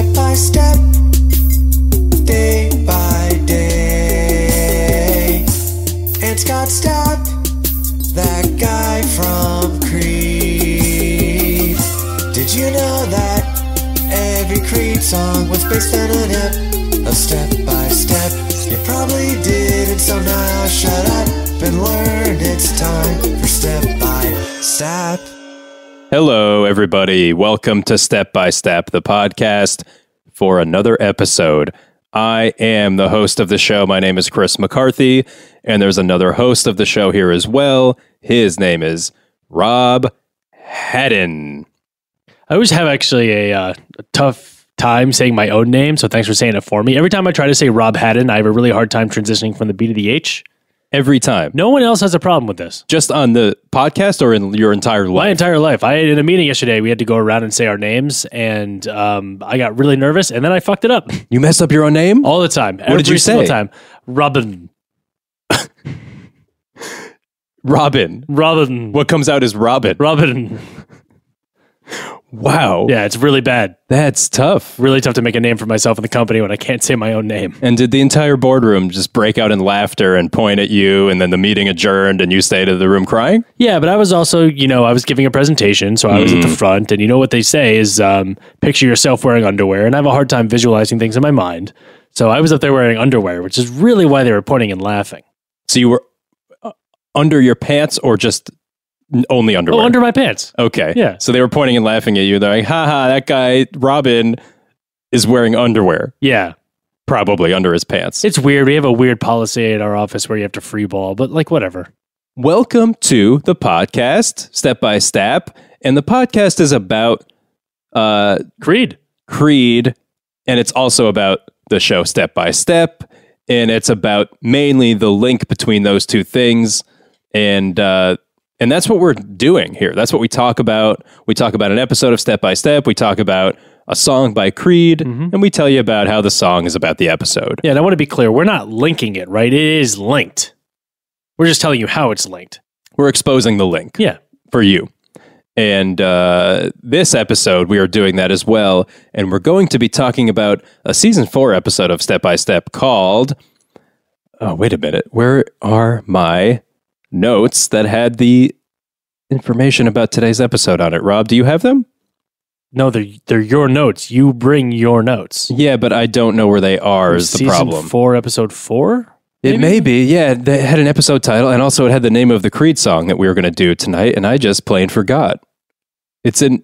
step by step, day by day. And Scott Stapp, that guy from Creed. Did you know that every Creed song was based on an ep of Step by Step? You probably didn't, so now shut up and learn. It's time for Step by Step. Hello, everybody. Welcome to Step by Step, the podcast, for another episode. I am the host of the show. My name is Chris McCarthy, and there's another host of the show here as well. His name is Rob Haddon. I always have actually a tough time saying my own name, so thanks for saying it for me. Every time I try to say Rob Haddon, I have a really hard time transitioning from the B to the H. Every time. No one else has a problem with this. Just on the podcast or in your entire life? My entire life. In a meeting yesterday, we had to go around and say our names, and I got really nervous, and then I fucked it up. You messed up your own name? All the time. What did you say? Every single time. Robin. Robin. Robin. What comes out is Robin. Robin. Wow. Yeah, it's really bad. That's tough. Really tough to make a name for myself in the company when I can't say my own name. And did the entire boardroom just break out in laughter and point at you, and then the meeting adjourned and you stayed in the room crying? Yeah, but I was also, I was giving a presentation, so I was at the front, and you know what they say is picture yourself wearing underwear, and I have a hard time visualizing things in my mind. So I was up there wearing underwear, which is really why they were pointing and laughing. So you were under your pants or just only underwear? Oh, under my pants. Okay. Yeah. So they were pointing and laughing at you. They're like, haha, that guy, Robin, is wearing underwear. Yeah. Probably under his pants. It's weird. We have a weird policy at our office where you have to free ball, but whatever. Welcome to the podcast, Step by Step. And the podcast is about Creed. And it's also about the show Step by Step. And it's about mainly the link between those two things. And that's what we're doing here. That's what we talk about. We talk about an episode of Step by Step. We talk about a song by Creed. And we tell you about how the song is about the episode. Yeah, and I want to be clear. We're not linking it, right? It is linked. We're just telling you how it's linked. We're exposing the link. Yeah. For you. And this episode, we are doing that as well. And we're going to be talking about a season 4 episode of Step by Step called... Oh, wait a minute. Where are my notes that had the information about today's episode on it? Rob, do you have them? No, they're your notes. You bring your notes. Yeah, but I don't know where they are is the problem. Season 4, episode 4? It may be, yeah. They had an episode title, and also it had the name of the Creed song that we were going to do tonight, and I just plain forgot. It's in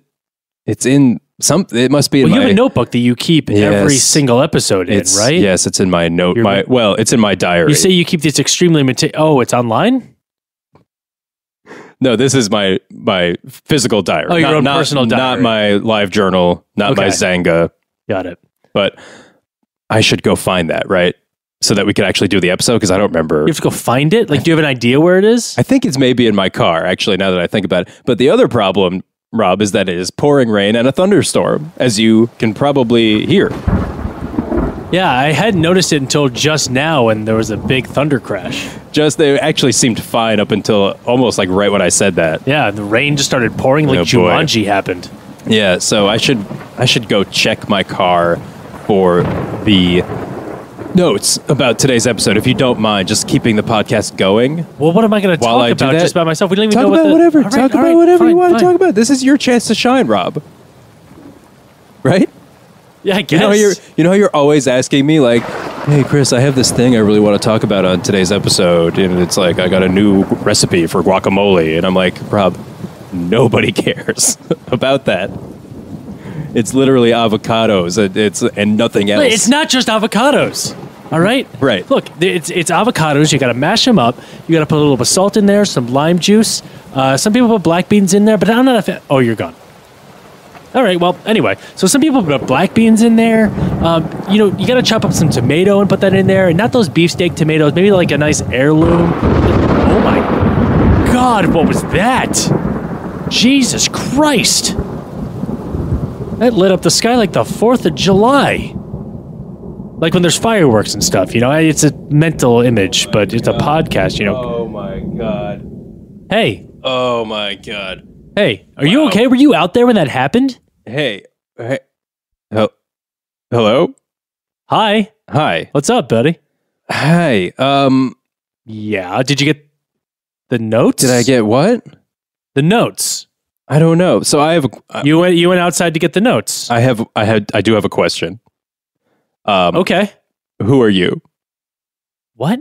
some. It must be in you my... have a notebook that you keep every single episode in, right? Yes, it's in my note. It's in my diary. You say you keep this extremely... it's online? No, this is my physical diary. Oh, your own personal diary. Not my live journal, not my Zanga. Got it. But I should go find that, right? So that we could actually do the episode, because I don't remember. You have to go find it? Do you have an idea where it is? I think it's maybe in my car, actually, now that I think about it. But the other problem, Rob, is that it is pouring rain and a thunderstorm, as you can probably hear. Yeah, I hadn't noticed it until just now when there was a big thunder crash. They actually seemed fine up until almost like right when I said that. Yeah, the rain just started pouring like Jumanji happened. Yeah, so I should go check my car for the notes about today's episode, if you don't mind, just keeping the podcast going. Well, what am I going to talk about just by myself? We don't even know what whatever. Talk about whatever you want to talk about. This is your chance to shine, Rob. Right? Yeah, I guess. You know how you're always asking me, like, hey, Chris, I have this thing I really want to talk about on today's episode, and it's like, I got a new recipe for guacamole, and I'm like, Rob, nobody cares about that. It's literally avocados, and nothing else. It's not just avocados. All right? Right. Look, it's avocados. You got to mash them up. You got to put a little bit of salt in there, some lime juice. Some people put black beans in there, but I'm not a fan. Oh, you're gone. All right, well, anyway, so some people put black beans in there. You got to chop up some tomato and put that in there, and not those beefsteak tomatoes, maybe like a nice heirloom. Oh my God, what was that? Jesus Christ. That lit up the sky like the 4th of July. Like when there's fireworks and stuff, it's a mental image, but it's a podcast, Oh my God. Hey. Oh my God. Hey, are you okay? Were you out there when that happened? Hey. Hello? Hi. Hi. What's up, buddy? Hi. Yeah. Did you get the notes? Did I get what? the notes? I don't know. So I have You went outside to get the notes. I do have a question. Okay. Who are you? What?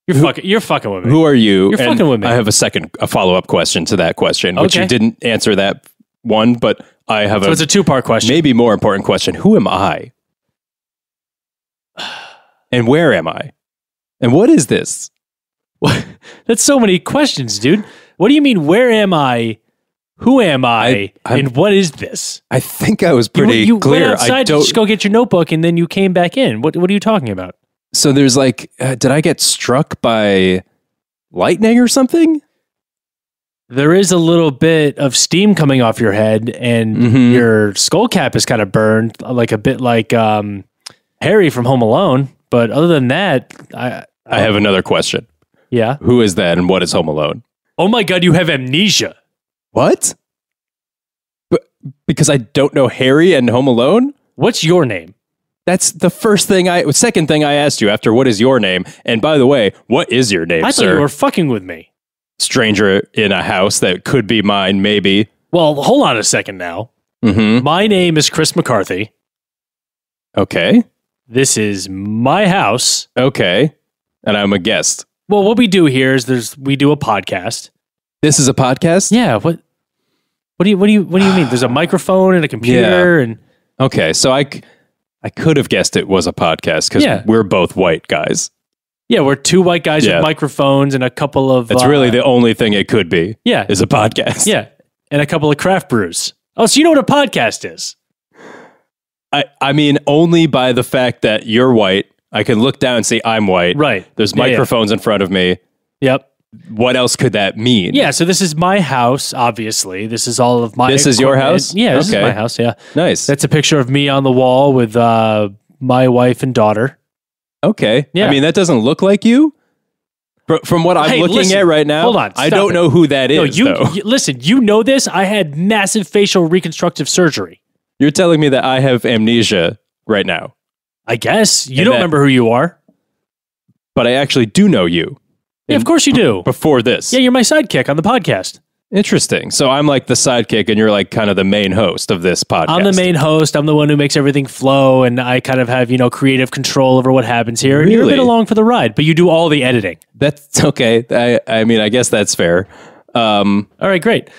You're fucking with me. Who are you? You're fucking with me. I have a follow-up question to that question, which you Okay. didn't answer that one, but I have So it's a two-part question. maybe more important question. Who am I? And where am I? And what is this? That's so many questions, dude. What do you mean? Where am I? Who am I? And what is this? I think I was pretty you clear. went outside to just go get your notebook, and then you came back in. What are you talking about? So there's did I get struck by lightning or something? There is a little bit of steam coming off your head, and your skull cap is kind of burned, like a bit like Harry from Home Alone. But other than that, I have another question. Yeah. Who is that, and what is Home Alone? Oh my God, you have amnesia. What? Because I don't know Harry and Home Alone? What's your name? That's the second thing I asked you after what is your name? And by the way, what is your name, I sir? thought you were fucking with me. Stranger in a house that could be mine, maybe. Well, hold on a second now. Mm-hmm. My name is Chris McCarthy. Okay. This is my house. Okay. And I'm a guest. Well, what we do here is we do a podcast. This is a podcast? Yeah. What do you mean? There's a microphone and a computer and okay. So I could have guessed it was a podcast because we're both white guys. yeah, we're two white guys with microphones and a couple of. That's really the only thing it could be. Yeah, is a podcast. Yeah, and a couple of craft brews. Oh, so you know what a podcast is? I mean, only by the fact that you're white, I can look down and see I'm white. Right. There's microphones in front of me. Yep. What else could that mean? Yeah, so this is my house, obviously. This is all of my This is your house? Yeah, this is my house, yeah. Nice. That's a picture of me on the wall with my wife and daughter. Okay. Yeah. I mean, that doesn't look like you. From what I'm looking at right now, hold on, I don't know who that is, though. Listen, you know this. I had massive facial reconstructive surgery. You're telling me that I have amnesia right now. I guess. You don't remember who you are. But I actually do know you. Yeah, of course you do. Before this. Yeah, you're my sidekick on the podcast. Interesting. So I'm like the sidekick and you're like kind of the main host of this podcast. I'm the main host. I'm the one who makes everything flow, and I kind of have, creative control over what happens here. And you're a bit along for the ride, but you do all the editing. That's okay. I mean, I guess that's fair. All right, great.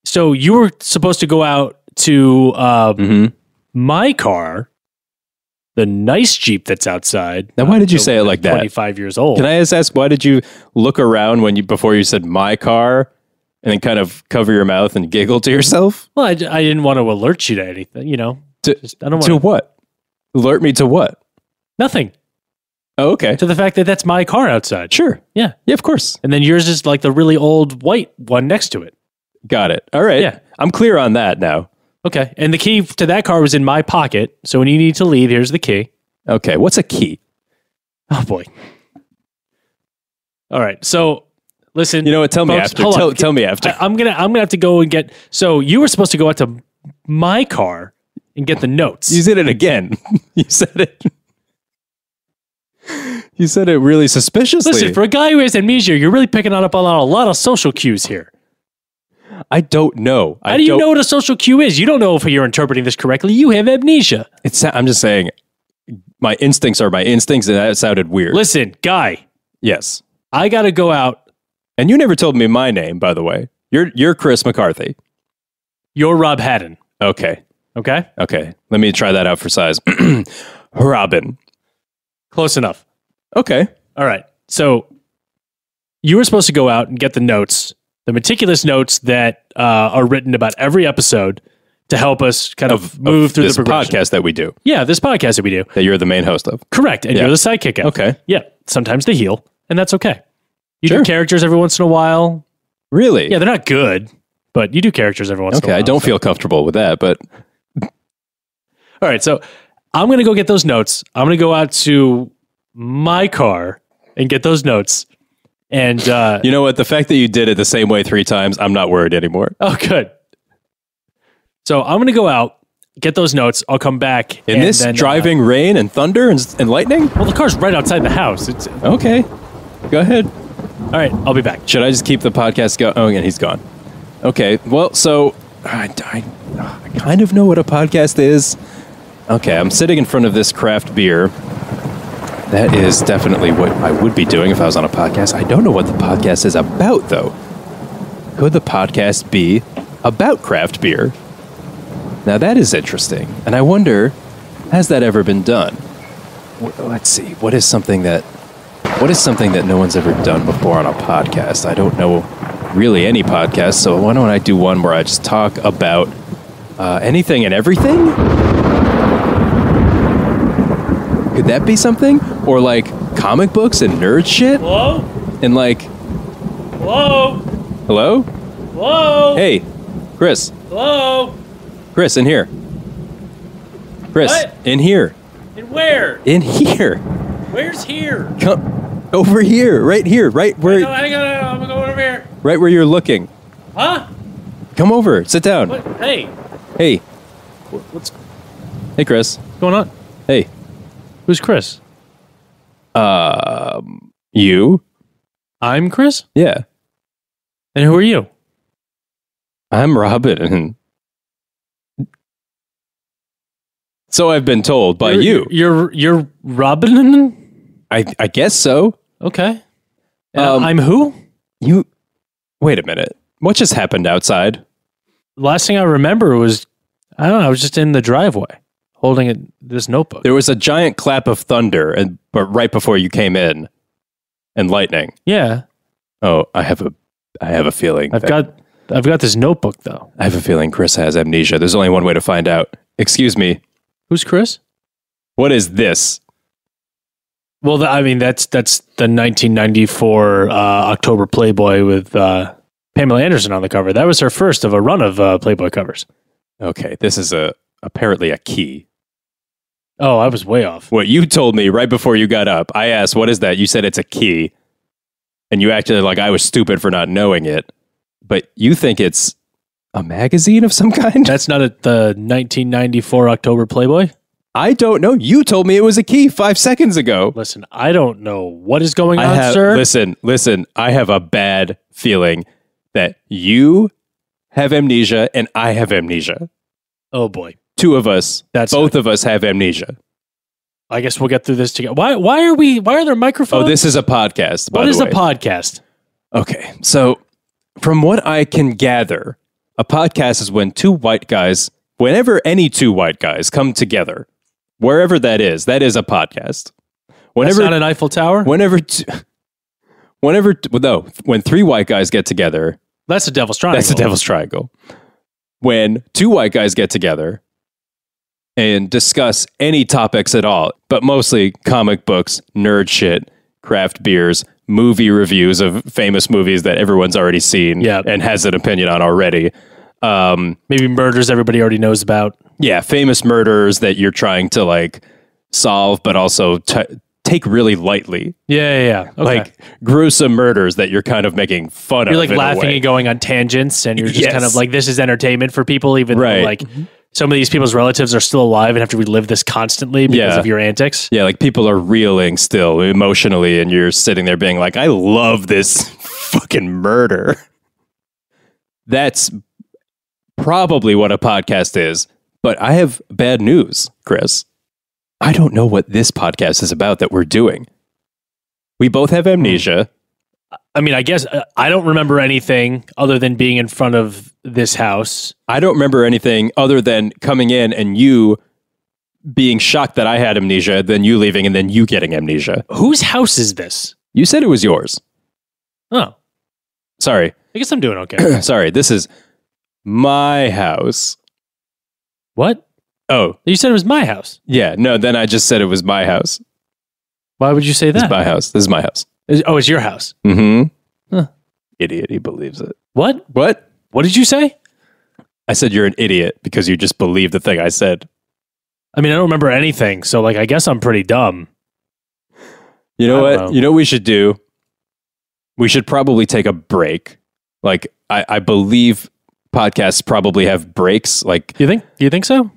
So you were supposed to go out to my car, the nice Jeep that's outside. Now, why did you say it like that? 25 years old. Can I just ask, why did you look around before you said my car and then kind of cover your mouth and giggle to yourself? Well, I didn't want to alert you to anything, To what? Alert me to what? Nothing. Oh, okay. To the fact that that's my car outside. Sure. Yeah. Yeah, of course. And then yours is like the really old white one next to it. Got it. All right. Yeah. I'm clear on that now. Okay. And the key to that car was in my pocket. So when you need to leave, here's the key. Okay. What's a key? Oh, boy. All right. So listen. You know what? Tell me folks, after. Tell me after. I'm gonna have to go and get. So you were supposed to go out to my car and get the notes. You said it again. You said it. You said it really suspiciously. Listen, for a guy who has amnesia, you're really picking up on a lot of social cues here. I don't know. How do you know what a social cue is? You don't know if you're interpreting this correctly. You have amnesia. I'm just saying, my instincts are my instincts, and that sounded weird. Listen, guy. Yes. I got to go out. And you never told me my name, by the way. You're Chris McCarthy. You're Rob Haddon. Okay. Okay? Okay. Let me try that out for size. Robin. Close enough. Okay. All right. So you were supposed to go out and get the notes, the meticulous notes that are written about every episode to help us kind of move through this the progression. podcast that we do. Yeah, this podcast that we do. That you're the main host of. Correct. And you're the sidekick of. Okay. Yeah. Sometimes they heal, and that's okay. You Sure. do characters every once in a while. Really? Yeah, they're not good, but you do characters every once in a while. Okay, I don't feel comfortable with that, but... All right, so I'm going to go get those notes. I'm going to go out to my car and get those notes. And you know what? The fact that you did it the same way 3 times, I'm not worried anymore. Oh, good. So I'm going to go out, get those notes. I'll come back. In and this then, driving rain and thunder and lightning? well, the car's right outside the house. It's Okay. Go ahead. all right. I'll be back. Should I just keep the podcast going? Oh, and he's gone. Okay. Well, so I kind of know what a podcast is. Okay. I'm sitting in front of this craft beer. That is definitely what I would be doing if I was on a podcast. I don't know what the podcast is about, though. Could the podcast be about craft beer? Now, that is interesting. And I wonder, has that ever been done? Let's see. What is something that no one's ever done before on a podcast? I don't know really any podcast, so why don't I do one where I just talk about anything and everything? Could that be something? Or like comic books and nerd shit? Hello? And like, Hello? hello? Hello? Hey, Chris. Hello? Chris, in here. Chris, What? in here. And where? In here. Where's here? Come over here, right where, hang on. I'm going to go over here. right where you're looking. Huh? Come over, sit down. What? Hey. Hey, What's hey, Chris. going on? Hey, Who's Chris? you? I'm Chris? Yeah, And who are you? I'm Robin. So I've been told by you. You're Robin? I guess so. Okay. Um, I'm who? You. Wait a minute. What just happened outside? Last thing I remember was, I don't know, I was just in the driveway holding this notebook. There was a giant clap of thunder, but right before you came in, and lightning. Yeah. Oh, I have a feeling. I've got this notebook though. I have a feeling Chris has amnesia. There's only one way to find out. Excuse me. Who's Chris? What is this? Well, that's the 1994 October Playboy with Pamela Anderson on the cover. That was her first of a run of Playboy covers. Okay, this is apparently a key. Oh, I was way off. What you told me right before you got up, I asked, what is that? You said it's a key. And you acted like I was stupid for not knowing it. But you think it's a magazine of some kind? That's not the 1994 October Playboy? I don't know. You told me it was a key 5 seconds ago. Listen, I don't know what is going on, sir. Listen, I have a bad feeling that you have amnesia and I have amnesia. Oh boy. Two of us, both of us have amnesia. I guess we'll get through this together. Why are there microphones? Oh, this is a podcast, by the way. What is a podcast? Okay, so from what I can gather, a podcast is when whenever any two white guys come together, wherever that is a podcast. That's not an Eiffel Tower? When three white guys get together, That's a Devil's Triangle. that's the Devil's Triangle. When two white guys get together and discuss any topics at all, but mostly comic books, nerd shit, craft beers, movie reviews of famous movies that everyone's already seen and has an opinion on already. Maybe murders everybody already knows about. Yeah, famous murders that you're trying to like solve, but also take really lightly. Yeah. Okay. Like gruesome murders that you're kind of making fun of. You're like in a laughing way. and going on tangents, and you're just Yes. kind of like, this is entertainment for people, even though like some of these people's relatives are still alive and have to relive this constantly because of your antics. Yeah, like people are reeling still emotionally, and you're sitting there being like, I love this fucking murder. That's probably what a podcast is. But I have bad news, Chris. I don't know what this podcast is about that we're doing. We both have amnesia. I mean, I guess I don't remember anything other than being in front of this house. I don't remember anything other than coming in and you being shocked that I had amnesia, then you leaving, and then you getting amnesia. Whose house is this? You said it was yours. Oh, Sorry. I guess I'm doing okay. Sorry. This is my house. What? Oh, You said it was my house. yeah. No, then I just said it was my house. Why would you say It's that? my house. This is my house. It's your house. Mm-hmm. Huh. Idiot. He believes it. What? What? What did you say? I said you're an idiot because you just believe the thing I said. I mean, I don't remember anything, so like, I guess I'm pretty dumb. You know I what? don't know. You know what we should do? We should probably take a break. Like, I believe podcasts probably have breaks. Like, You think so?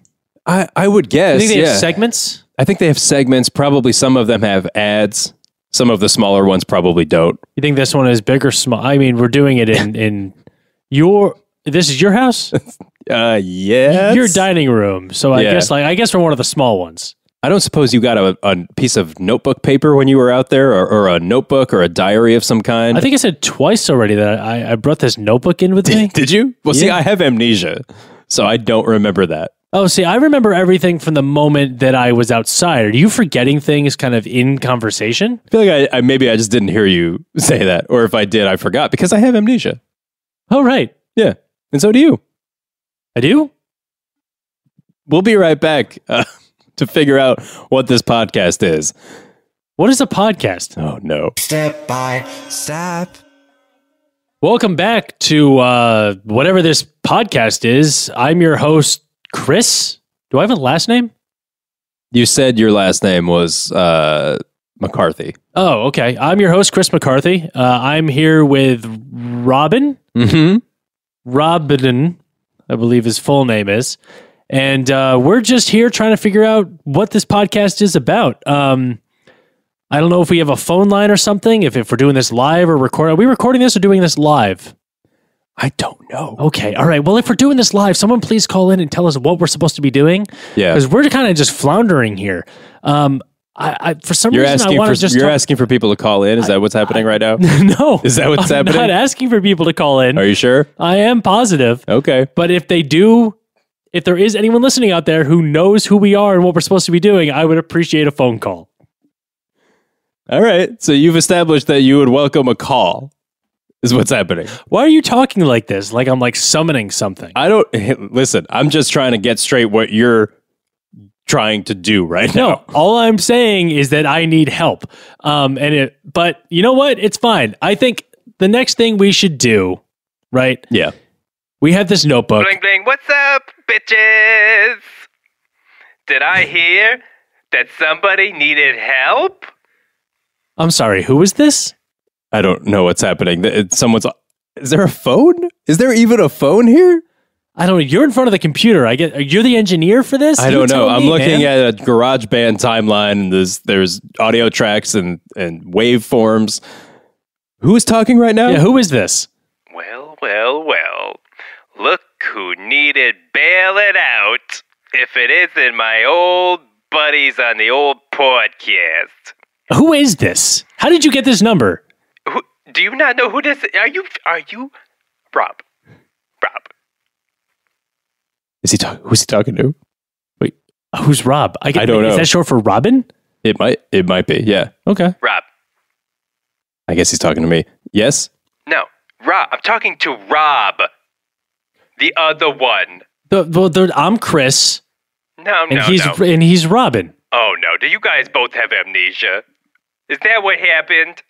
I would guess. You think they have yeah. segments? I think they have segments. Probably some of them have ads. Some of the smaller ones probably don't. You think this one is big or small? I mean, we're doing it in your. This is your house. Yeah. Your dining room. So I guess we're one of the small ones. I don't suppose you got a piece of notebook paper when you were out there, or a notebook or a diary of some kind. I think I said twice already that I brought this notebook in with me. Did you? Well, see, Yeah. I have amnesia, so I don't remember that. Oh, see, I remember everything from the moment that I was outside. Are you forgetting things kind of in conversation? I feel like I maybe I just didn't hear you say that, or if I did, I forgot because I have amnesia. Oh, right. Yeah, and so do you. I do? We'll be right back to figure out what this podcast is. What is a podcast? Oh no! Step by step. Welcome back to whatever this podcast is. I'm your host, Chris. Do I have a last name? You said your last name was McCarthy. Oh, okay. I'm your host, Chris McCarthy. I'm here with Robin. Mm-hmm. Robin, I believe his full name is. And we're just here trying to figure out what this podcast is about. I don't know if we have a phone line or something, if we're doing this live or recording. Are we recording this or doing this live? I don't know. Okay. All right. Well, if we're doing this live, someone please call in and tell us what we're supposed to be doing. Yeah. Because we're kind of just floundering here. I for some You're reason, I asking want for to just you're asking for people to call in. Is that what's happening right now? No. Is that what's I'm happening? not asking for people to call in. Are you sure? I am positive. Okay. But if they do, if there is anyone listening out there who knows who we are and what we're supposed to be doing, I would appreciate a phone call. All right. So you've established that you would welcome a call. Is what's happening. Why are you talking like this? Like I'm like summoning something. I don't listen. I'm just trying to get straight what you're trying to do right now. No, all I'm saying is that I need help. But you know what? It's fine. I think the next thing we should do, right? Yeah. We have this notebook. Bling bling, what's up, bitches? Did I hear that somebody needed help? I'm sorry, who is this? I don't know what's happening. Someone's. Is there a phone? Is there even a phone here? I don't know. You're in front of the computer. You're the engineer for this? I You don't know. tell I'm me, looking man. at a GarageBand timeline. And there's audio tracks and waveforms. Who is talking right now? Yeah, who is this? Well, well, well. Look who needed bailing out if it isn't my old buddies on the old podcast. Who is this? How did you get this number? Who, do you not know who this is? Are you Rob? Rob. Who's he talking to? Wait, who's Rob? I don't know. Is that short for Robin? It might be. Yeah. Okay. Rob. I guess he's talking to me. Yes. No, Rob. I'm talking to Rob. The other one. I'm Chris, No, and no. he's Robin. Oh, no. Do you guys both have amnesia? Is that what happened?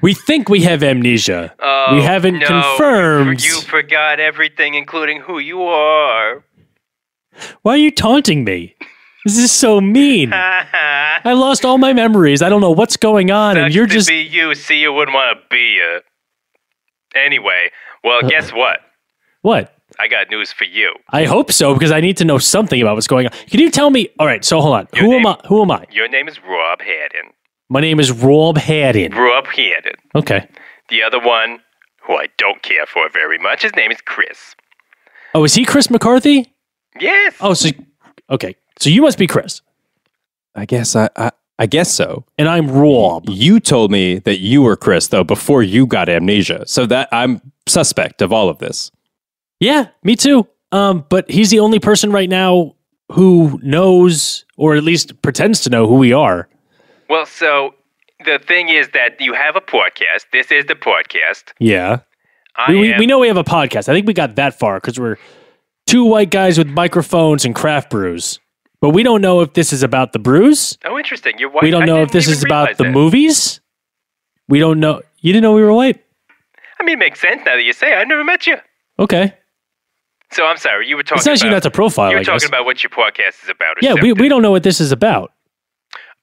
We think we have amnesia. Oh, We haven't no, confirmed. You forgot everything, including who you are. Why are you taunting me? This is so mean. I lost all my memories. I don't know what's going on, and Sucks you're to just... be you. See, you wouldn't want to be you. Anyway, well, guess what? What? I got news for you. I hope so, because I need to know something about what's going on. Can you tell me... All right, so hold on. Your Who name- am I? Your name is Rob Haddon. My name is Rob Haddon. Rob Haddon. Okay. The other one, who I don't care for very much, his name is Chris. Oh, is he Chris McCarthy? Yes. Oh, so... Okay. So you must be Chris. I guess I guess so. And I'm Rob. You told me that you were Chris though before you got amnesia, so that I'm suspect of all of this. Yeah, me too. But he's the only person right now who knows, or at least pretends to know who we are. Well, so the thing is that you have a podcast. This is the podcast. Yeah. I We am. know we have a podcast. I think we got that far because we're two white guys with microphones and craft brews. But we don't know if this is about the brews. Oh, interesting. You're white. We don't I know didn't if this even is about realize the that. movies. We don't know. You didn't know we were white? I mean, it makes sense now that you say it. I never met you. Okay. So I'm sorry. You were talking It's actually about... not to profile, You were I guess. talking about what your podcast is about. Or Yeah, we something. don't know what this is about.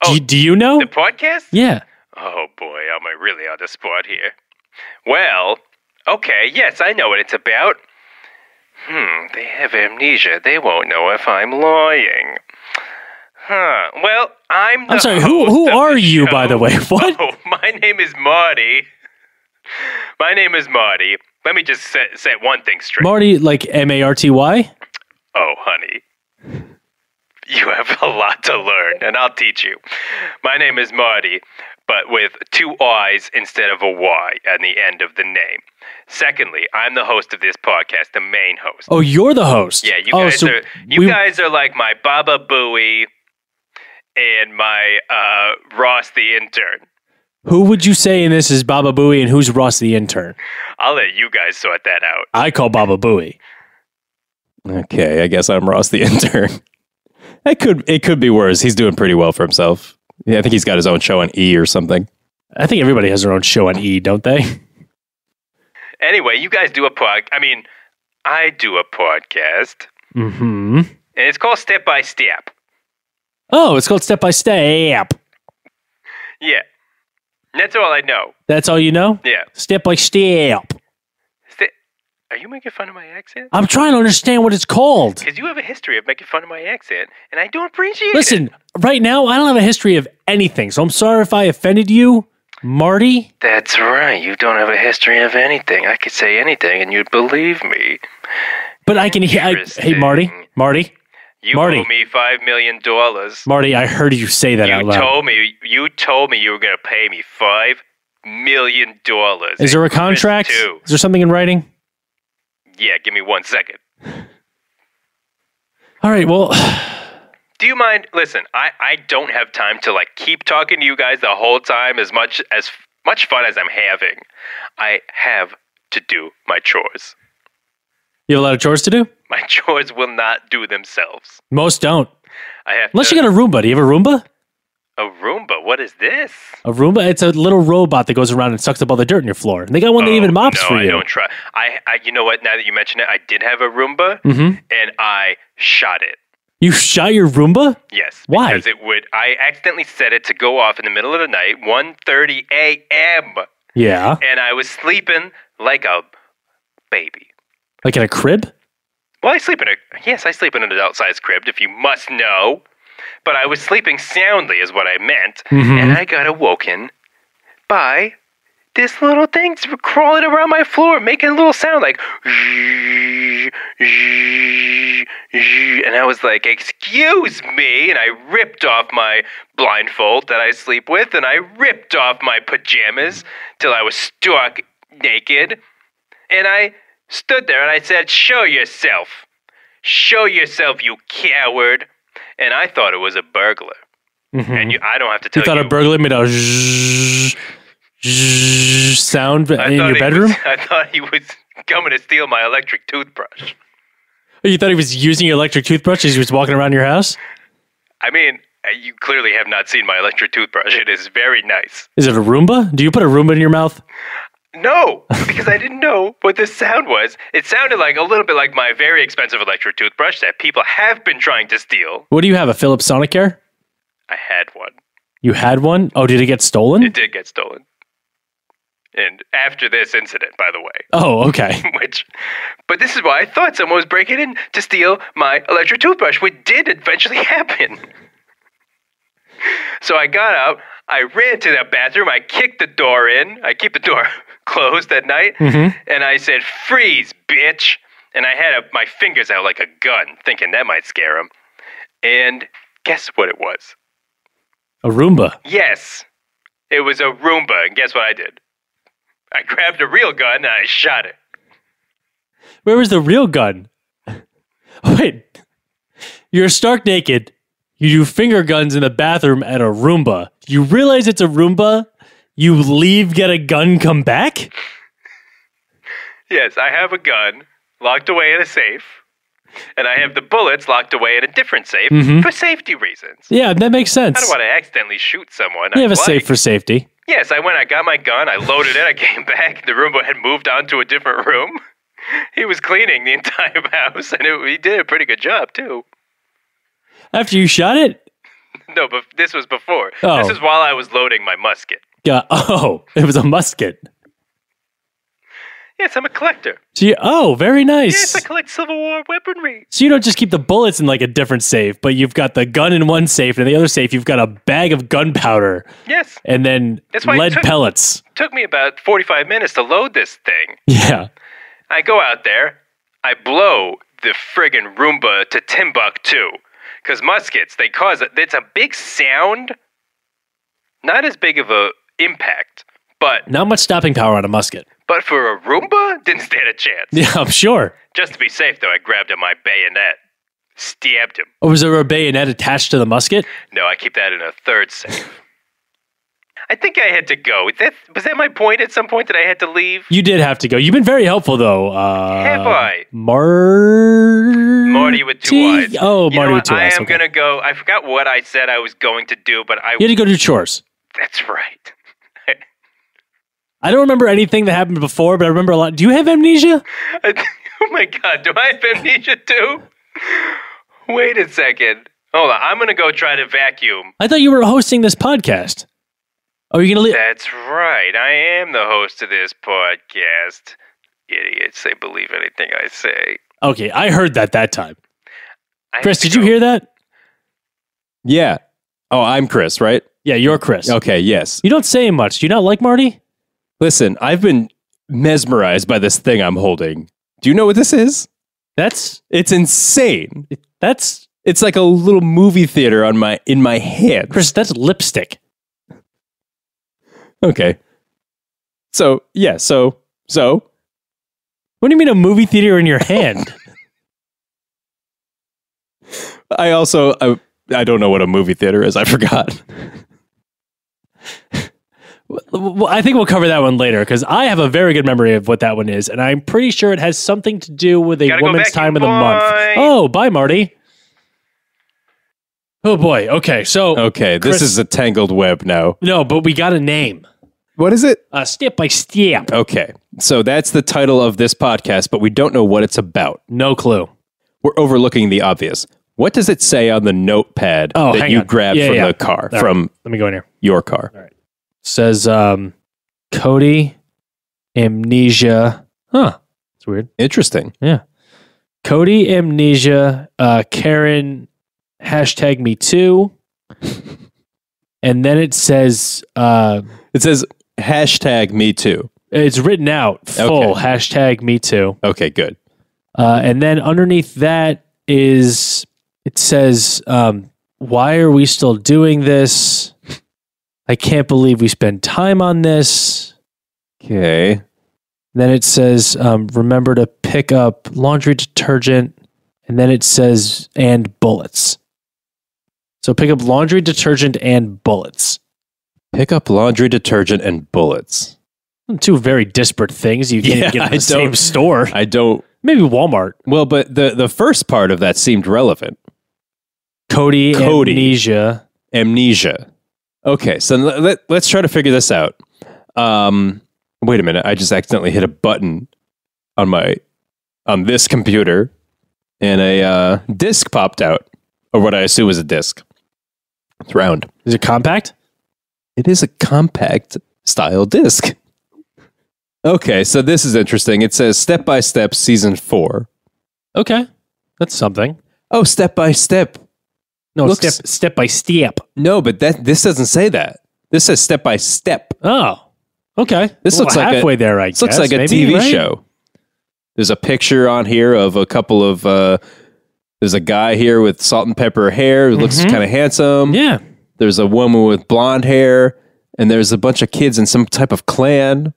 Oh, Do you know? The podcast? Yeah. Oh, boy. Am I really on the spot here? Well, okay. Yes, I know what it's about. They have amnesia. They won't know if I'm lying. Huh. Well, I'm sorry, who are you, by the way? What? Oh, my name is Marty. My name is Marty. Let me just set one thing straight. Marty, like Marty? Oh, honey. You have a lot to learn, and I'll teach you. My name is Marty, but with 2 I's instead of a Y at the end of the name. Secondly, I'm the host of this podcast, the main host. Oh, you're the host. Yeah, you guys are like my Baba Booey and my Ross the intern. Who would you say in this is Baba Booey and who's Ross the intern? I'll let you guys sort that out. I call Baba Booey. Okay, I guess I'm Ross the intern. It could be worse. He's doing pretty well for himself. Yeah, I think he's got his own show on E or something. I think everybody has their own show on E, don't they? Anyway, you guys do I do a podcast. Mm-hmm. And it's called Step by Step. Oh, it's called Step by Step. Yeah. That's all I know. That's all you know? Yeah. Step by Step. Are you making fun of my accent? I'm trying to understand what it's called. Because you have a history of making fun of my accent, and I don't appreciate it. Listen, right now, I don't have a history of anything, so I'm sorry if I offended you, Marty. That's right. You don't have a history of anything. I could say anything, and you'd believe me. But I can hear... Hey, Marty. You owe me $5 million. Marty, I heard you say that out loud. You told me you were going to pay me $5 million. Is there a contract? Is there something in writing? Yeah, give me 1 second. All right, well... Do you mind? Listen, I don't have time to keep talking to you guys the whole time as much fun as I'm having. I have to do my chores. You have a lot of chores to do? My chores will not do themselves. Most don't. Unless you got a Roomba. Do you have a Roomba? A Roomba? What is this? A Roomba? It's a little robot that goes around and sucks up all the dirt in your floor. And they got one that even mops for you. I don't try. You know what? Now that you mention it, I did have a Roomba, and I shot it. You shot your Roomba? Yes. Why? Because I accidentally set it to go off in the middle of the night, 1:30 a.m. Yeah. And I was sleeping like a baby. Like in a crib? Well, I sleep in an adult-sized crib, if you must know. But I was sleeping soundly is what I meant. And I got awoken by this little thing crawling around my floor, making a little sound like... And I was like, excuse me. And I ripped off my blindfold that I sleep with, and I ripped off my pajamas till I was stark naked. And I stood there and I said, show yourself. Show yourself, you coward. And I thought it was a burglar. And I don't have to tell you. You thought a burglar made a sound in your bedroom? I thought he was coming to steal my electric toothbrush. Oh, you thought he was using your electric toothbrush as he was walking around your house? I mean, you clearly have not seen my electric toothbrush. It is very nice. Is it a Roomba? Do you put a Roomba in your mouth? No, because I didn't know what this sound was. It sounded like a little bit like my very expensive electric toothbrush that people have been trying to steal. What do you have, a Philips Sonicare? I had one. You had one? Oh, did it get stolen? It did get stolen. And after this incident, by the way. Oh, okay. But this is why I thought someone was breaking in to steal my electric toothbrush, which did eventually happen. So I got out, I ran to the bathroom, I kicked the door in, I keep the door closed at night, and I said, freeze, bitch. And I had my fingers out like a gun, thinking that might scare him. And guess what it was? A Roomba. Yes, it was a Roomba, and guess what I did? I grabbed a real gun and I shot it. Where was the real gun? Wait, you're stark naked. You do finger guns in the bathroom at a Roomba. You realize it's a Roomba? You leave, get a gun, come back? Yes, I have a gun locked away in a safe. And I have the bullets locked away in a different safe for safety reasons. Yeah, that makes sense. I don't want to accidentally shoot someone. You have a safe for safety. Yes, I got my gun, I loaded it, I came back, the Roomba had moved on to a different room. He was cleaning the entire house, and he did a pretty good job, too. After you shot it? No, but this was before. Oh. This is while I was loading my musket. Oh, it was a musket. Yes, I'm a collector. Oh, very nice. Yes, I collect Civil War weaponry. So you don't just keep the bullets in like a different safe, but you've got the gun in one safe, and in the other safe you've got a bag of gunpowder. Yes. And then That's why lead pellets. Took me about 45 minutes to load this thing. Yeah. I go out there, I blow the friggin' Roomba to Timbuktu. Because muskets, it's a big sound. Not as big of a impact, but Not much stopping power on a musket. But for a Roomba, didn't stand a chance. Yeah, I'm sure. Just to be safe, though, I grabbed my bayonet, stabbed him. Oh, was there a bayonet attached to the musket? No, I keep that in a third safe. I think I had to go. Was that my point at some point that I had to leave? You did have to go. You've been very helpful, though. Have I? Marty with two eyes. Oh, Marty with two eyes. I am going to go. I forgot what I said I was going to do, but You had to go do chores. That's right. I don't remember anything that happened before, but I remember a lot. Do you have amnesia? Oh my God, do I have amnesia too? Wait a second. Hold on, I'm going to go try to vacuum. I thought you were hosting this podcast. Oh, you're going to leave? That's right, I am the host of this podcast. Idiots, they believe anything I say. Okay, I heard that time. Chris, did you hear that? Yeah. Oh, I'm Chris, right? Yeah, you're Chris. Okay, yes. You don't say much. Do you not like Marty? Listen, I've been mesmerized by this thing I'm holding. Do you know what this is? It's insane. It's like a little movie theater in my hand. Chris, that's lipstick. Okay. So. What do you mean a movie theater in your hand? I don't know what a movie theater is. I forgot. Well, I think we'll cover that one later because I have a very good memory of what that one is, and I'm pretty sure it has something to do with a woman's time of the month. Oh, bye, Marty. Oh boy. Okay, so this Chris, is a tangled web now. No, but we got a name. What is it? Step by step. Okay, so that's the title of this podcast, but we don't know what it's about. No clue. We're overlooking the obvious. What does it say on the notepad that you grabbed from the car? All from right. Let me go in here. Your car. All right. Says Cody, Amnesia. Huh. It's weird. Interesting. Yeah. Cody, Amnesia, Karen, hashtag me too. And then it says hashtag me too. It's written out full hashtag me too. Okay, good. And then underneath that it says, why are we still doing this? I can't believe we spend time on this. Okay. Then it says, remember to pick up laundry detergent. And then it says, and bullets. So pick up laundry detergent and bullets. Pick up laundry detergent and bullets. Two very disparate things you can't get in the same store. I don't. Maybe Walmart. Well, but the first part of that seemed relevant. Cody. Amnesia. Okay, so let's try to figure this out. Wait a minute, I just accidentally hit a button on this computer, and a disc popped out, or what I assume is a disc. It's round. Is it compact? It is a compact style disc. Okay, so this is interesting. It says Step by Step Season 4. Okay, that's something. Oh, Step by Step. No, step by step. No, but this doesn't say that. This says Step by Step. Oh, okay. This looks like halfway there. I guess. Looks like a TV show. There's a picture on here of a couple of. There's a guy here with salt and pepper hair who looks kind of handsome. Yeah. There's a woman with blonde hair, and there's a bunch of kids in some type of clan.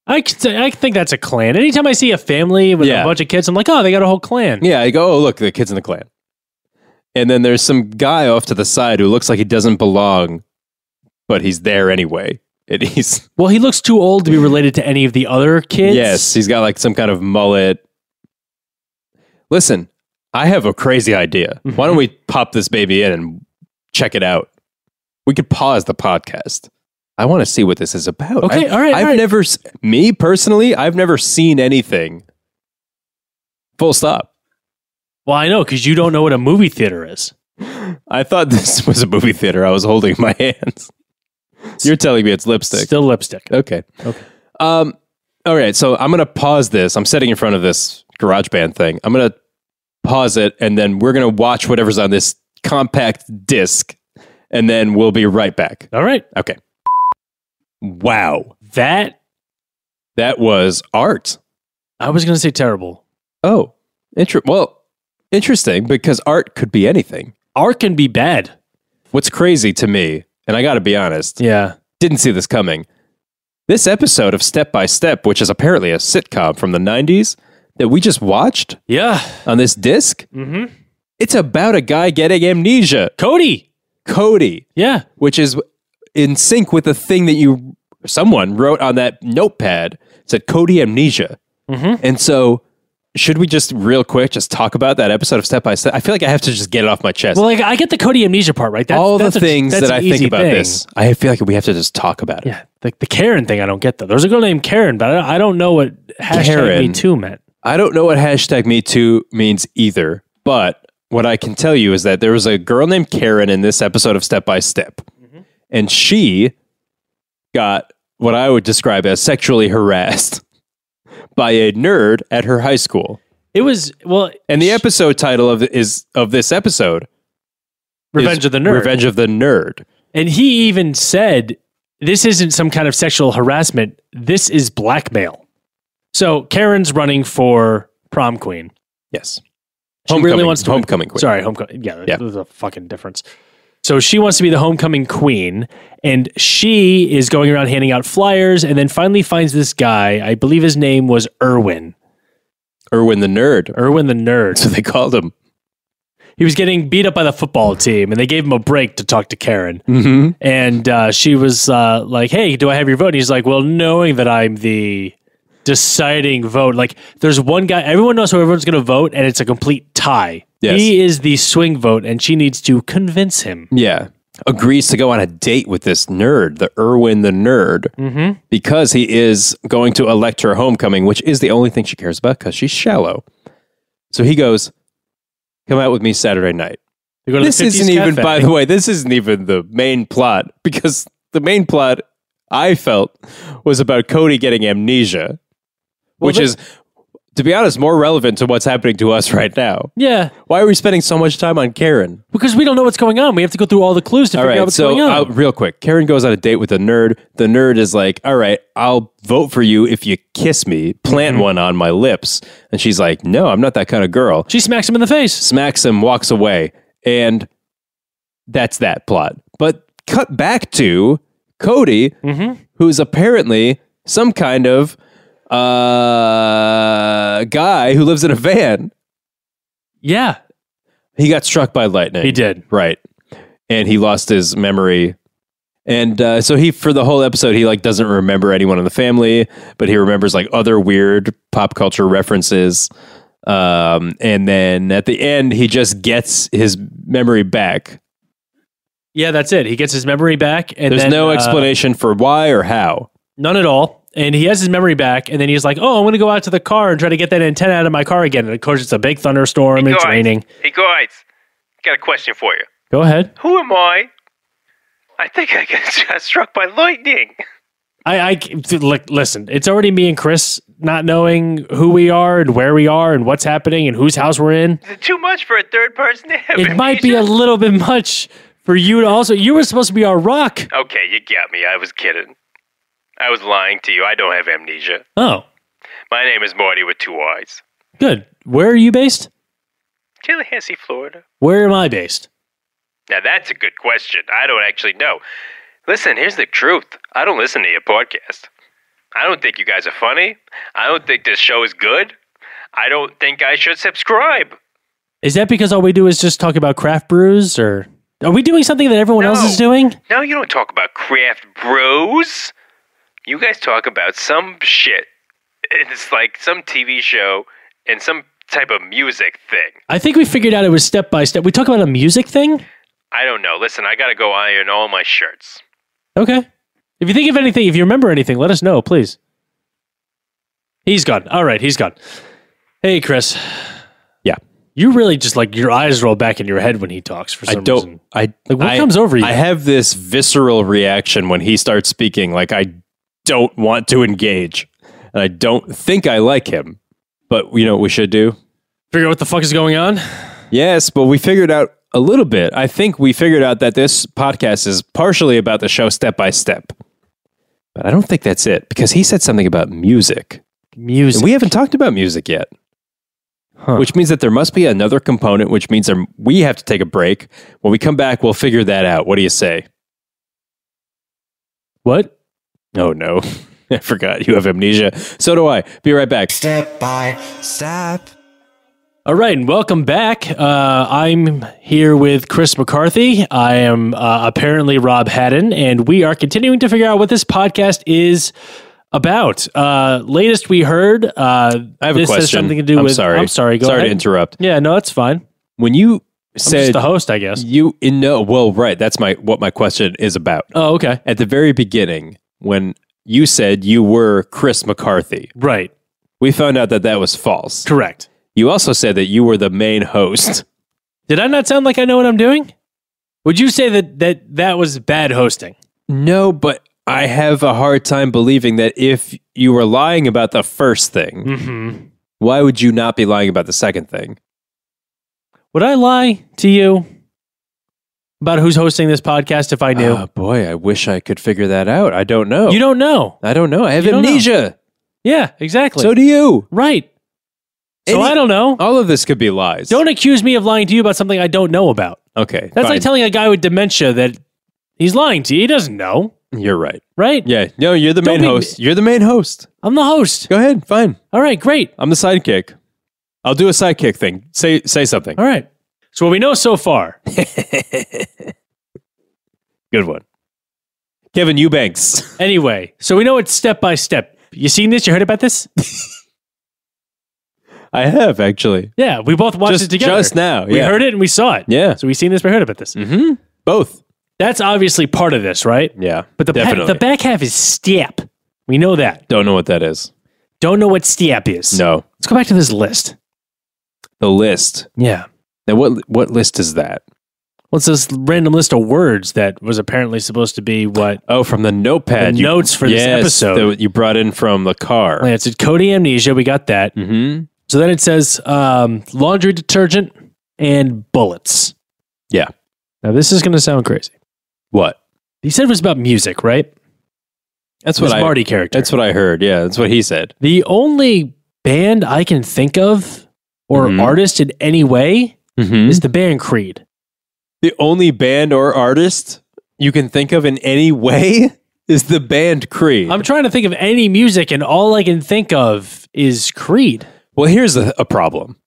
I think that's a clan. Anytime I see a family with a bunch of kids, I'm like, oh, they got a whole clan. Yeah, I go, oh, look, the kids in the clan. And then there's some guy off to the side who looks like he doesn't belong, but he's there anyway. Well, he looks too old to be related to any of the other kids. Yes, he's got like some kind of mullet. Listen, I have a crazy idea. Why don't we pop this baby in and check it out? We could pause the podcast. I want to see what this is about. Okay, all right. Me personally, I've never seen anything. Full stop. Well, I know, because you don't know what a movie theater is. I thought this was a movie theater I was holding in my hands. You're telling me it's lipstick. Still lipstick. Okay. All right, so I'm going to pause this. I'm sitting in front of this GarageBand thing. I'm going to pause it, and then we're going to watch whatever's on this compact disc, and then we'll be right back. All right. Okay. Wow. That was art. I was going to say terrible. Oh, interesting, because art could be anything. Art can be bad. What's crazy to me, and I got to be honest, Yeah. didn't see this coming. This episode of Step by Step, which is apparently a sitcom from the 90s that we just watched Yeah. on this disc, it's about a guy getting amnesia. Cody. Cody, which is in sync with the thing that someone wrote on that notepad. It said Cody amnesia. And so should we just real quick just talk about that episode of Step by Step? I feel like I have to just get it off my chest. Well, like, I get the Cody amnesia part, right? All the things that I think about thing. this, I feel like we have to just talk about it. Yeah. The Karen thing, I don't get though. There's a girl named Karen, but I don't know what hashtag #MeToo meant. I don't know what hashtag #MeToo means either, but what I can tell you is that there was a girl named Karen in this episode of Step by Step, and she got what I would describe as sexually harassed by a nerd at her high school. It was, well... And the episode title of this episode Revenge of the Nerd. Revenge of the Nerd. And he even said, this isn't some kind of sexual harassment. This is blackmail. So Karen's running for prom queen. Yes. She really wants to... Homecoming queen. Sorry, homecoming. Yeah, there's a fucking difference. So she wants to be the homecoming queen, and she is going around handing out flyers, and then finally finds this guy. I believe his name was Erwin. Erwin the Nerd. Erwin the Nerd. So they called him. He was getting beat up by the football team, and they gave him a break to talk to Karen. And she was like, hey, do I have your vote? And he's like, well, knowing that I'm the deciding vote, like, there's one guy, everyone knows who everyone's going to vote, and it's a complete tie. Yes. He is the swing vote, and she needs to convince him. Yeah. Agrees to go on a date with this nerd, the Erwin the Nerd, because he is going to elect her homecoming, which is the only thing she cares about because she's shallow. So he goes, come out with me Saturday night. This isn't even, by the way, this isn't even the main plot, because the main plot, I felt, was about Cody getting amnesia, which is, to be honest, more relevant to what's happening to us right now. Yeah. Why are we spending so much time on Karen? Because we don't know what's going on. We have to go through all the clues to figure out what's going on. Real quick, Karen goes on a date with the nerd. The nerd is like, all right, I'll vote for you if you kiss me, plant one on my lips. And she's like, no, I'm not that kind of girl. She smacks him in the face. Smacks him, walks away. And that's that plot. But cut back to Cody, who's apparently some kind of guy who lives in a van. Yeah. He got struck by lightning. He did. Right. And he lost his memory. And so he, for the whole episode, he like doesn't remember anyone in the family, but he remembers like other weird pop culture references. And then at the end, he just gets his memory back. Yeah, that's it. He gets his memory back. And there's no explanation for why or how. None at all. And he has his memory back, and then he's like, oh, I'm going to go out to the car and try to get that antenna out of my car again. And of course, it's a big thunderstorm, and it's raining. Hey, guys, got a question for you. Go ahead. Who am I? I think I got struck by lightning. Listen, it's already me and Chris not knowing who we are and where we are and what's happening and whose house we're in. Is it too much for a third person to have It might be a little bit much for you to also. You were supposed to be our rock. Okay, you got me. I was kidding. I was lying to you. I don't have amnesia. Oh. My name is Marty with 2 eyes. Good. Where are you based? Tallahassee, Florida. Where am I based? Now, that's a good question. I don't actually know. Listen, here's the truth. I don't listen to your podcast. I don't think you guys are funny. I don't think this show is good. I don't think I should subscribe. Is that because all we do is just talk about craft brews, or are we doing something that everyone else is doing? No, you don't talk about craft brews. You guys talk about some shit. It's like some TV show and some type of music thing. I think we figured out it was Step by Step. We talk about a music thing? I don't know. Listen, I got to go iron all my shirts. Okay. If you think of anything, if you remember anything, let us know, please. He's gone. All right, he's gone. Hey, Chris. Yeah. You really just like your eyes roll back in your head when he talks for some reason. What comes over you? I have this visceral reaction when he starts speaking. Like I don't want to engage. and I don't think I like him. But you know what we should do? Figure out what the fuck is going on? Yes, but we figured out a little bit. I think we figured out that this podcast is partially about the show Step by Step. But I don't think that's it, because he said something about music. Music. And we haven't talked about music yet. Huh. Which means that there must be another component, which means we have to take a break. When we come back, we'll figure that out. What do you say? What? Oh, no. I forgot. You have amnesia. So do I. Be right back. Step by step. All right, and welcome back. I'm here with Chris McCarthy. I am apparently Rob Haddon, and we are continuing to figure out what this podcast is about. Latest we heard, I have this a question. has something to do with... Sorry. I'm sorry, go Sorry ahead. to interrupt. Yeah, no, that's fine. When you I'm said... just the host, I guess. Right. That's what my question is about. Oh, okay. At the very beginning, when you said you were Chris McCarthy, Right. we found out that that was false. Correct. You also said that you were the main host. Did I not sound like I know what I'm doing? Would you say that was bad hosting? No, but I have a hard time believing that if you were lying about the first thing, why would you not be lying about the second thing? Would I lie to you about who's hosting this podcast if I knew? Oh, boy, I wish I could figure that out. I don't know. You don't know. I don't know. I have You don't know. amnesia. Yeah, exactly. So do you. Right. So I don't know. All of this could be lies. Don't accuse me of lying to you about something I don't know about. Okay. That's fine. like telling a guy with dementia that he's lying to you. He doesn't know, You're right. right? Yeah. No, you're the main be- host. You're the main host. I'm the host. Go ahead. Fine. All right, great. I'm the sidekick. I'll do a sidekick thing. Say something. All right. So what we know so far, Good one. Kevin Eubanks. anyway, so we know it's step by step. You seen this? You heard about this? I have, actually. Yeah, we both watched it together. Just now. We Yeah. heard it and we saw it. Yeah. So we seen this, we heard about this. Both. That's obviously part of this, right? Yeah. But the definitely. back half is step. We know that. Don't know what that is. Don't know what step is. No. Let's go back to this list. The list. Yeah. Now, what list is that? Well, it's this random list of words that was apparently supposed to be what? Oh, from the notepad. The notes for this episode. That you brought in from the car. Yeah, it said Cody Amnesia. We got that. Mm-hmm. So then it says laundry detergent and bullets. Yeah. Now, this is going to sound crazy. What? He said it was about music, right? That's This what Marty character. That's what I heard. Yeah, that's what he said. The only band I can think of or artist in any way is the band Creed. The only band or artist you can think of in any way is the band Creed. I'm trying to think of any music, and all I can think of is Creed. Well, here's a problem.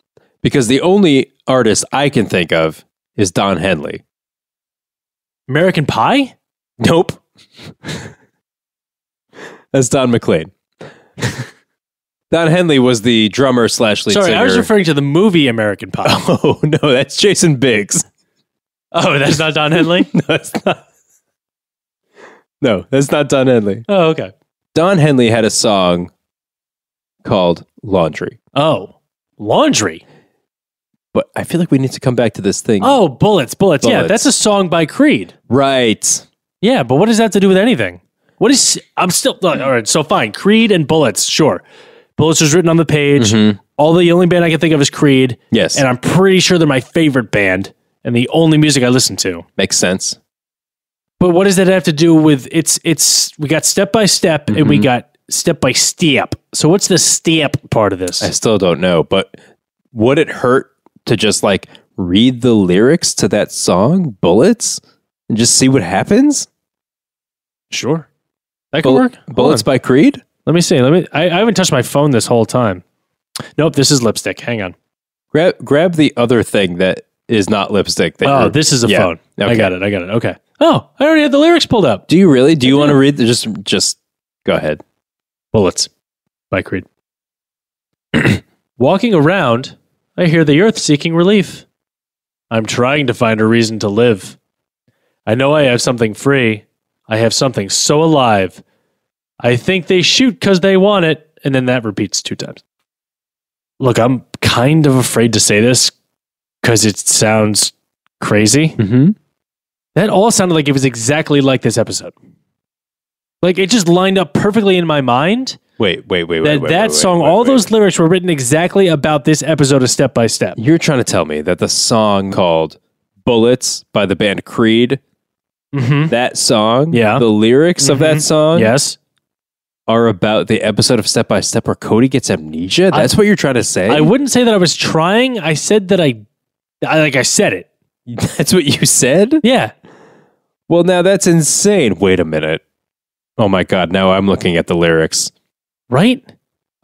Because the only artist I can think of is Don Henley. American Pie? Nope. That's Don McLean. Don Henley was the drummer / lead Sorry, singer. I was referring to the movie American Pie. Oh, no, that's Jason Biggs. Oh, that's not Don Henley? No, it's not. No, that's not Don Henley. Oh, okay. Don Henley had a song called Laundry. Oh, Laundry. But I feel like we need to come back to this thing. Oh, Bullets. Yeah, Bullets. that's a song by Creed. Right. Yeah, but what does that have to do with anything? What is... I'm still... All right, so fine. Creed and Bullets, sure. Bullets was written on the page. The only band I can think of is Creed. Yes. And I'm pretty sure they're my favorite band and the only music I listen to. Makes sense. But what does that have to do with... It's we got Step by Step and we got Step by Step. So what's the step part of this? I still don't know, but would it hurt to just like read the lyrics to that song, Bullets, and just see what happens? Sure. That could work. Hold Bullets on. by Creed? Let me see. I haven't touched my phone this whole time. Nope, this is lipstick. Hang on. Grab the other thing that is not lipstick. That Oh, you're- this is a Yeah. phone. Okay. I got it. Okay. Oh, I already had the lyrics pulled up. Do you really? Do you want to read? Just go ahead. Bullets by Creed. Walking around, I hear the earth seeking relief. I'm trying to find a reason to live. I know I have something free. I have something so alive. I think they shoot because they want it, and then that repeats 2 times. Look, I'm kind of afraid to say this because it sounds crazy. Mm-hmm. That all sounded like it was exactly like this episode. Like it just lined up perfectly in my mind. That song, all those lyrics were written exactly about this episode of Step by Step. You're trying to tell me that the song called Bullets by the band Creed, that song, Yeah. the lyrics of that song Yes. are about the episode of Step by Step where Cody gets amnesia? That's what you're trying to say? I wouldn't say that I was trying. I said that I said it. That's what you said? Yeah. Well, now that's insane. Wait a minute. Oh my God, now I'm looking at the lyrics. Right?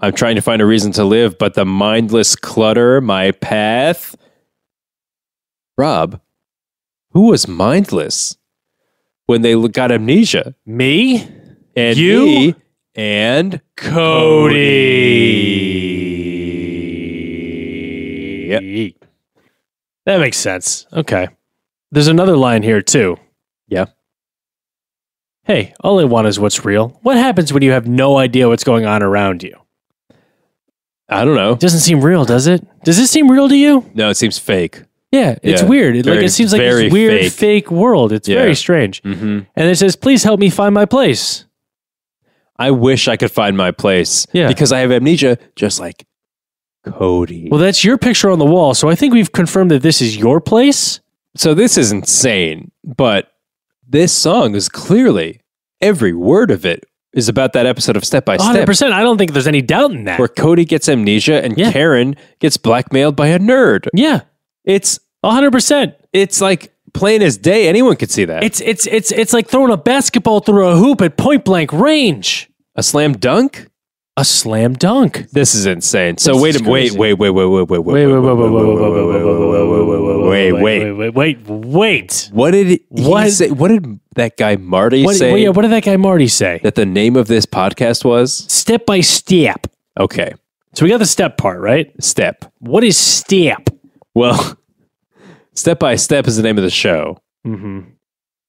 I'm trying to find a reason to live, but the mindless clutter my path. Rob, who was mindless when they got amnesia? Me? And You? me and Cody. Yep. That makes sense. Okay. There's another line here too. Yeah. Hey, all I want is what's real. What happens when you have no idea what's going on around you? I don't know. Doesn't seem real, does it? Does this seem real to you? No, it seems fake. Yeah, it's Yeah, weird. very- It seems like very this weird fake world. It's Yeah. very strange. Mm-hmm. And it says, please help me find my place. I wish I could find my place. Yeah. Because I have amnesia, just like Cody. Well, that's your picture on the wall, so I think we've confirmed that this is your place. So this is insane, but this song is clearly, every word of it is about that episode of Step by Step 100%. I don't think there's any doubt in that. where Cody gets amnesia and Yeah. Karen gets blackmailed by a nerd. Yeah, It's 100%. like plain as day. Anyone could see that. It's like throwing a basketball through a hoop at point blank range. A slam dunk? A slam dunk. This is insane. So This wait is a wait. crazy. Wait. What did he What? say? What did that guy Marty say What did that guy Marty say? that the name of this podcast was? Step by step. Okay. So we got the step part, right? Step. What is step? Well, Step by Step is the name of the show. Mm-hmm.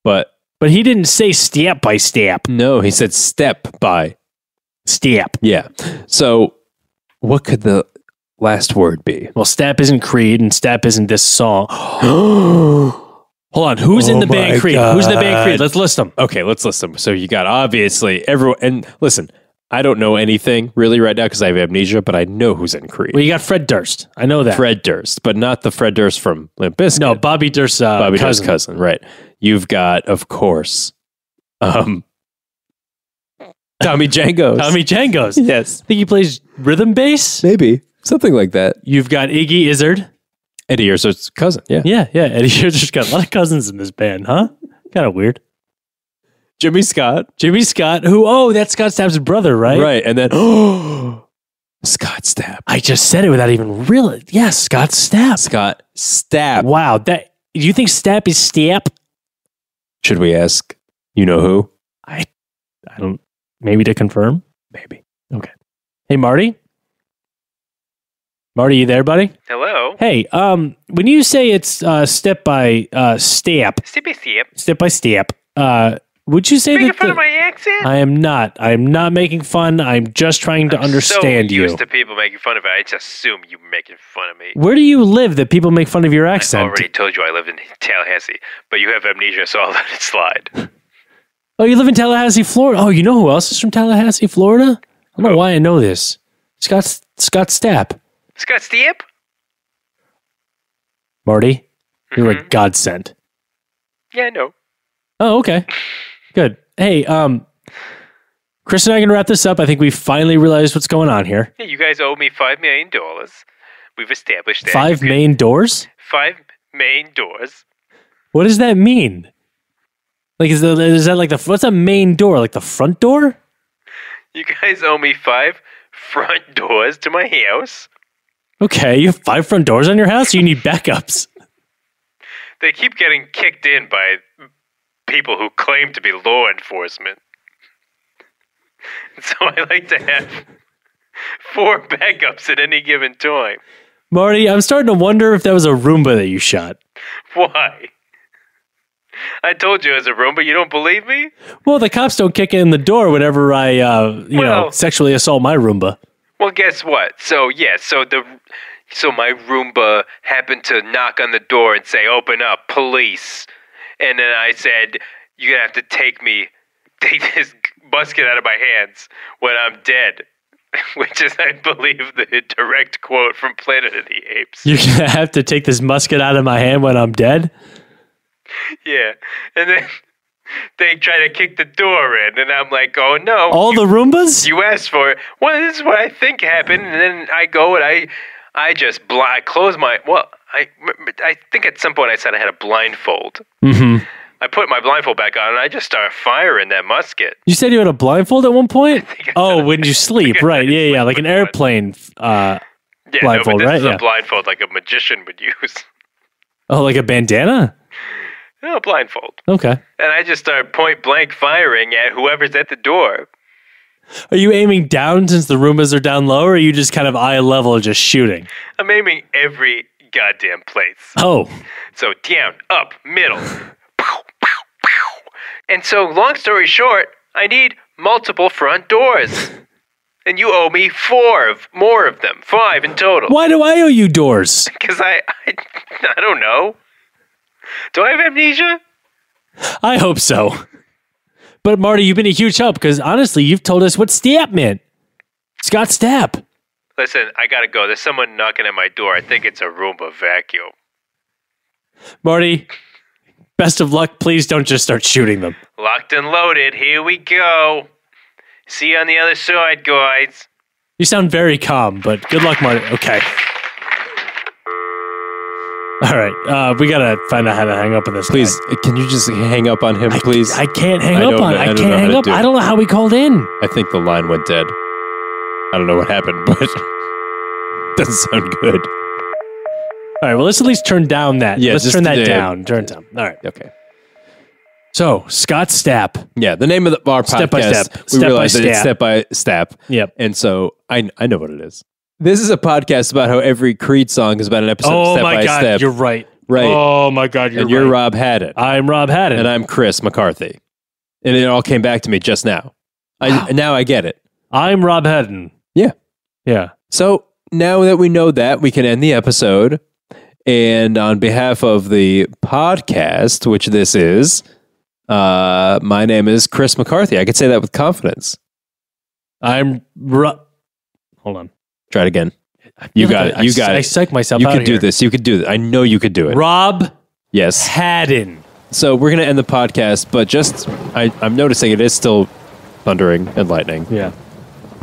But But he didn't say step by step. no, he said step by. Step. Yeah. So what could the last word be? Well, step isn't Creed, and step isn't this song. Hold on. Who's in Oh the band my Creed? Who's in the band God. Creed? Let's list them. Okay, let's list them. So you got obviously everyone. And listen, I don't know anything really right now because I have amnesia, but I know who's in Creed. Well, you got Fred Durst. I know that. Fred Durst, but not the Fred Durst from Limp Bizkit. No, Bobby Durst's Bobby cousin. Durst's cousin, right? You've got, of course, Tommy Django. Tommy Django's. Yes. I think he plays rhythm bass. Maybe. Something like that. You've got Iggy Izzard. Eddie Izzard's cousin. Yeah. Yeah. Eddie Izzard's got a lot of cousins in this band, huh? Kind of weird. Jimmy Scott. Jimmy Scott, that's Scott Stapp's brother, right? Right. And then, Scott Stapp. I just said it without even realizing. Yes, Scott Stapp. Scott Stapp. Wow. Do you think Stapp is Stapp? Should we ask, you know who? I don't. Maybe to confirm. Maybe. Okay. Hey, Marty. Marty, you there, buddy? Hello? Hey, when you say it's step by step, Step by step. would you say Making that fun of my accent? I am not. I'm not making fun. I'm just trying to understand so you. used to people making fun of it. I just assume you're making fun of me. Where do you live that people make fun of your I accent? already told you I live in Tallahassee, but you have amnesia, so I'll let it slide. Oh, you live in Tallahassee, Florida. Oh, you know who else is from Tallahassee, Florida? I don't know why I know this. Scott Stapp. Scott Steep? Marty, you're a godsend. Yeah, I know. Oh, okay. Good. Hey, Chris and I are going to wrap this up. I think we finally realized what's going on here. Yeah, you guys owe me $5 million. We've established that. Five main doors? 5 main doors. What does that mean? Like, is that like what's a main door? Like the front door? You guys owe me 5 front doors to my house. Okay, you have 5 front doors on your house? You need backups. They keep getting kicked in by people who claim to be law enforcement. So I like to have 4 backups at any given time. Marty, I'm starting to wonder if that was a Roomba that you shot. Why? I told you it was a room, but you don't believe me? Well, the cops don't kick in the door whenever I, sexually assault my Roomba. Well, guess what? So my Roomba happened to knock on the door and say, "Open up, police." And then I said, "You're gonna have to take this musket out of my hands when I'm dead." which is, I believe, the direct quote from Planet of the Apes. You're gonna have to take this musket out of my hand when I'm dead? Yeah. And then they try to kick the door in, and I'm like, oh no. All the Roombas? You asked for it. Well, this is what I think happened, and then I go and I just I close my, well, I think at some point I said I had a blindfold. Mm-hmm. I put my blindfold back on, and I just started firing that musket. You said you had a blindfold at one point? Oh, when you sleep, right. Yeah, like an airplane blindfold, this right? is a blindfold like a magician would use. Oh, like a bandana? No, blindfold. Okay. And I just started point blank firing at whoever's at the door. Are you aiming down since the Roombas are down low, or are you just kind of eye level just shooting? I'm aiming every goddamn place. Oh. So down, up, middle. Pow, pow, pow. And so, long story short, I need multiple front doors. And you owe me more of them. 5 in total. Why do I owe you doors? Because I don't know. Do I have amnesia? I hope so. But Marty, you've been a huge help because honestly, you've told us what Stapp meant. Scott Stapp. Listen, I gotta go. There's someone knocking at my door. I think it's a Roomba vacuum. Marty, best of luck. Please don't just start shooting them. Locked and loaded. Here we go. See you on the other side, guys. You sound very calm, but good luck, Marty. Okay. All right, we gotta find out how to hang up on this. Please, can you just hang up on him, please? I can't hang up on. I can't hang up. I don't know how we called in. I think the line went dead. I don't know what happened, but doesn't sound good. All right, well, let's at least turn down that. Yeah, let's turn that down. Turn it down. All right. Okay. So, Scott Stapp. Yeah, the name of our podcast. Step by step. We realized that it's Step by Step. Yep. And so I know what it is. This is a podcast about how every Creed song is about an episode of Step by Step. Oh my God, you're right. Right. Oh my God, you're right. And you're Rob Haddon. I'm Rob Haddon. And I'm Chris McCarthy. And it all came back to me just now. Now I get it. I'm Rob Haddon. Yeah. Yeah. So now that we know that, we can end the episode. And on behalf of the podcast, which this is, my name is Chris McCarthy. I could say that with confidence. Hold on. Try it again. You got it. You got it. I psyched myself You out could of do here. this. You could do this. I know you could do it. Rob Yes. Haddon. So we're going to end the podcast, but just, I'm noticing it is still thundering and lightning. Yeah.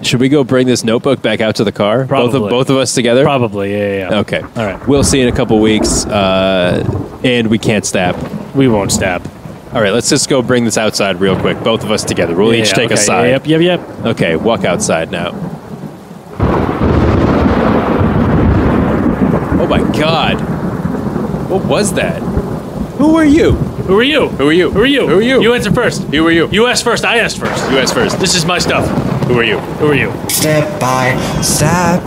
Should we go bring this notebook back out to the car? Probably. Both of us together? Probably, yeah. Okay. All right. We'll see you in a couple weeks, and we can't stab. We won't stab. All right, let's just go bring this outside real quick. Both of us together. We'll each take a side. Yep. Okay, walk outside now. Oh my God. What was that? Who are you? Who are you? Who are you? Who are you? Who are you? You answer first. Who are you? You ask first. I asked first. You ask first. This is my stuff. Who are you? Who are you? Step by step.